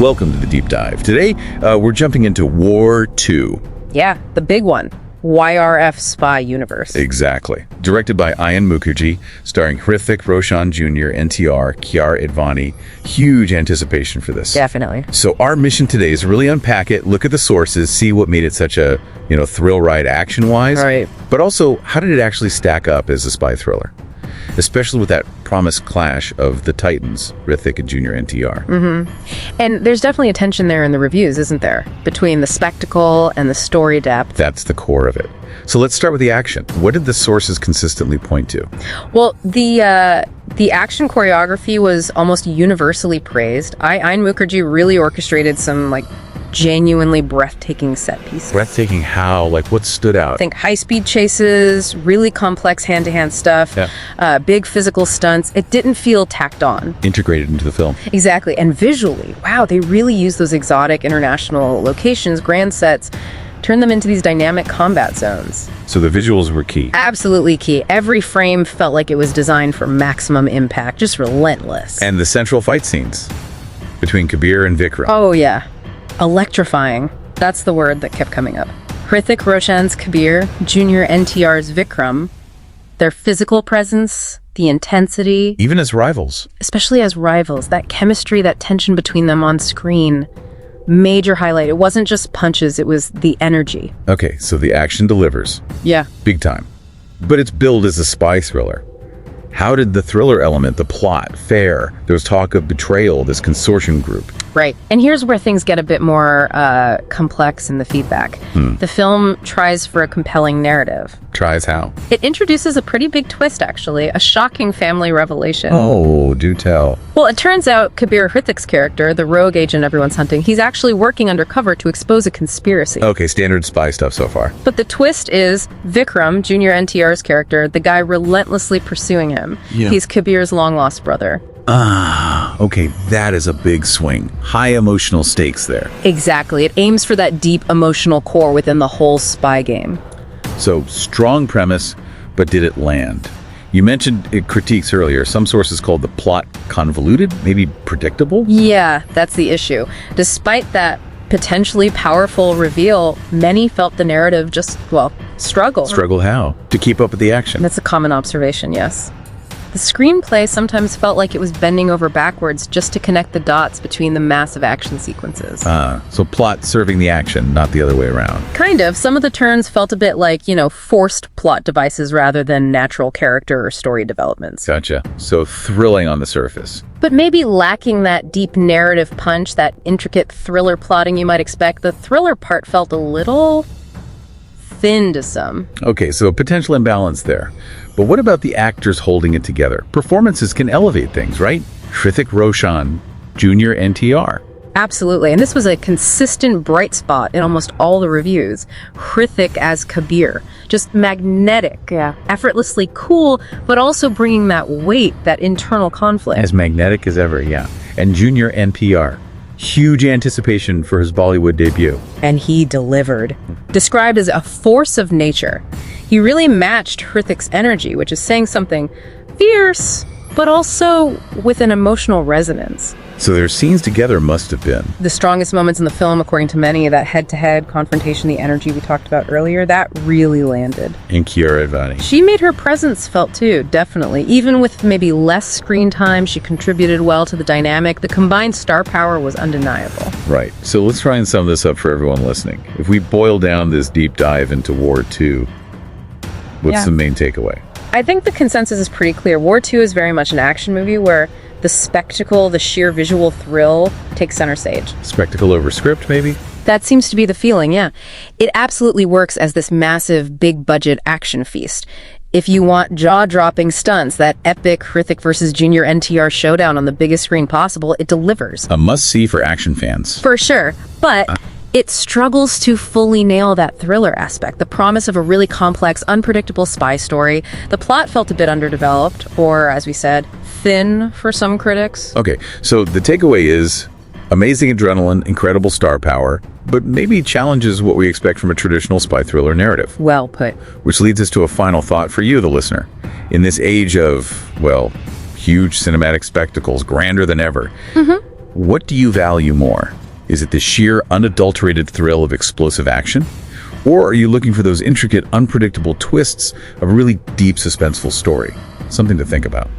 Welcome to the Deep Dive. Today, we're jumping into War II. Yeah, the big one. YRF Spy Universe. Exactly. Directed by Ayan Mukherjee, starring Hrithik Roshan Jr., NTR, Kiara Advani. Huge anticipation for this. Definitely. So our mission today is really unpack it, look at the sources, see what made it such a, thrill ride action-wise. Right. But also, how did it actually stack up as a spy thriller? Especially with that promised clash of the titans, Hrithik and Junior NTR. Mm-hmm. And there's definitely a tension there in the reviews, isn't there? Between the spectacle and the story depth. That's the core of it. So let's start with the action. What did the sources consistently point to? Well, the action choreography was almost universally praised. Ayan Mukherjee really orchestrated some, genuinely breathtaking set pieces. Breathtaking how? What stood out? I think high-speed chases, really complex hand-to-hand stuff, big physical stunts. It didn't feel tacked on. Integrated into the film. Exactly. And visually, wow, they really used those exotic international locations, grand sets, turn them into these dynamic combat zones. So the visuals were key. Absolutely key. Every frame felt like it was designed for maximum impact, just relentless. And the central fight scenes between Kabir and Vikram. Oh, yeah. Electrifying. That's the word that kept coming up. Hrithik Roshan's Kabir, Junior NTR's Vikram, their physical presence, the intensity. Even as rivals. Especially as rivals. That chemistry, that tension between them on screen. Major highlight. It wasn't just punches, it was the energy. Okay, so the action delivers. Yeah. Big time. But it's billed as a spy thriller. How did the thriller element, the plot, fare? There was talk of betrayal, this consortium group. Right. And here's where things get a bit more complex in the feedback. The film tries for a compelling narrative. Tries how? It introduces a pretty big twist, actually. A shocking family revelation. Oh, do tell. Well, it turns out Kabir Hrithik's character, the rogue agent everyone's hunting, he's actually working undercover to expose a conspiracy. Okay, standard spy stuff so far. But the twist is Vikram, Junior NTR's character, the guy relentlessly pursuing him. Yeah. He's Kabir's long-lost brother. Okay, that is a big swing. High emotional stakes there. Exactly. It aims for that deep emotional core within the whole spy game. So, strong premise, but did it land? You mentioned critiques earlier. Some sources called the plot convoluted, maybe predictable? Yeah, that's the issue. Despite that potentially powerful reveal, many felt the narrative just, struggle. Struggle how? To keep up with the action. That's a common observation, yes. The screenplay sometimes felt like it was bending over backwards just to connect the dots between the massive action sequences. So plot serving the action, not the other way around. Kind of. Some of the turns felt a bit like, forced plot devices rather than natural character or story developments. Gotcha. So thrilling on the surface. But maybe lacking that deep narrative punch, that intricate thriller plotting you might expect. The thriller part felt a little thin to some. Okay, so potential imbalance there. But what about the actors holding it together? Performances can elevate things, right? Hrithik Roshan, Junior NTR. Absolutely, and this was a consistent bright spot in almost all the reviews. Hrithik as Kabir, just magnetic, effortlessly cool, but also bringing that weight, that internal conflict. As magnetic as ever, yeah. And Junior NPR. Huge anticipation for his Bollywood debut. And he delivered. Described as a force of nature. He really matched Hrithik's energy, which is saying something fierce, but also with an emotional resonance. So their scenes together must have been The strongest moments in the film, according to many, that head-to-head confrontation, the energy we talked about earlier, that really landed. in Kiara Advani. She made her presence felt too, definitely. Even with maybe less screen time, she contributed well to the dynamic. The combined star power was undeniable. Right. So let's try and sum this up for everyone listening. If we boil down this deep dive into War II, what's the main takeaway? I think the consensus is pretty clear. War II is very much an action movie where the spectacle, the sheer visual thrill takes center stage. Spectacle over script, maybe? That seems to be the feeling, yeah. It absolutely works as this massive, big-budget action feast. If you want jaw-dropping stunts, that epic Hrithik versus Junior NTR showdown on the biggest screen possible, it delivers. A must-see for action fans. For sure, but it struggles to fully nail that thriller aspect, the promise of a really complex, unpredictable spy story. The plot felt a bit underdeveloped, or, as we said, thin for some critics. Okay, so the takeaway is amazing adrenaline, incredible star power, but maybe challenges what we expect from a traditional spy thriller narrative. Well put. Which leads us to a final thought for you, the listener. In this age of, huge cinematic spectacles, grander than ever, What do you value more? Is it the sheer, unadulterated thrill of explosive action? Or are you looking for those intricate, unpredictable twists of a really deep, suspenseful story? Something to think about.